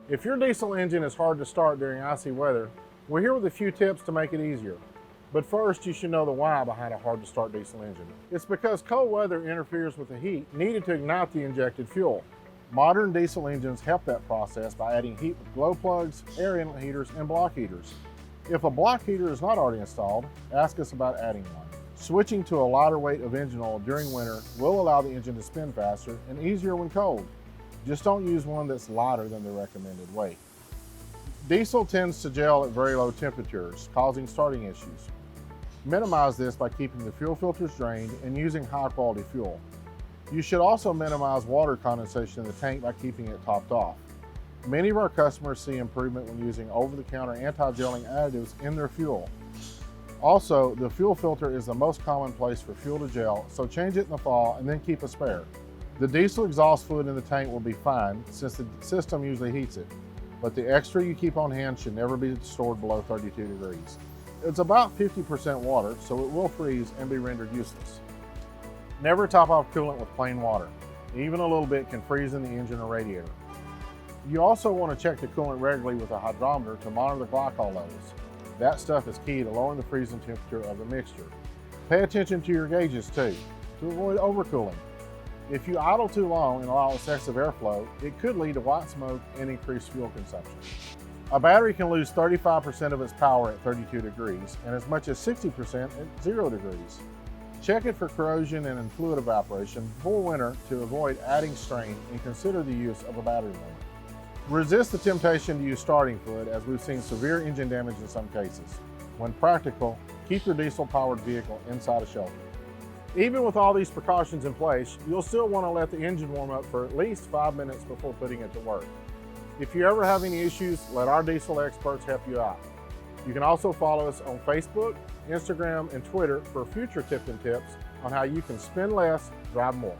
If your diesel engine is hard to start during icy weather, we're here with a few tips to make it easier. But first, you should know the why behind a hard to start diesel engine. It's because cold weather interferes with the heat needed to ignite the injected fuel. Modern diesel engines help that process by adding heat with glow plugs, air inlet heaters, and block heaters. If a block heater is not already installed, ask us about adding one. Switching to a lighter weight of engine oil during winter will allow the engine to spin faster and easier when cold. Just don't use one that's lighter than the recommended weight. Diesel tends to gel at very low temperatures, causing starting issues. Minimize this by keeping the fuel filters drained and using high quality fuel. You should also minimize water condensation in the tank by keeping it topped off. Many of our customers see improvement when using over-the-counter anti-gelling additives in their fuel. Also, the fuel filter is the most common place for fuel to gel, so change it in the fall and then keep a spare. The diesel exhaust fluid in the tank will be fine since the system usually heats it, but the extra you keep on hand should never be stored below 32 degrees. It's about 50% water, so it will freeze and be rendered useless. Never top off coolant with plain water. Even a little bit can freeze in the engine or radiator. You also want to check the coolant regularly with a hydrometer to monitor the glycol levels. That stuff is key to lowering the freezing temperature of the mixture. Pay attention to your gauges too, to avoid overcooling. If you idle too long and allow excessive airflow, it could lead to white smoke and increased fuel consumption. A battery can lose 35% of its power at 32 degrees and as much as 60% at 0 degrees. Check it for corrosion and fluid evaporation before winter to avoid adding strain and consider the use of a battery warmer. Resist the temptation to use starting fluid, as we've seen severe engine damage in some cases. When practical, keep your diesel-powered vehicle inside a shelter. Even with all these precautions in place, you'll still want to let the engine warm up for at least 5 minutes before putting it to work. If you ever have any issues, let our diesel experts help you out. You can also follow us on Facebook, Instagram, and Twitter for future Tipton tips on how you can spend less, drive more.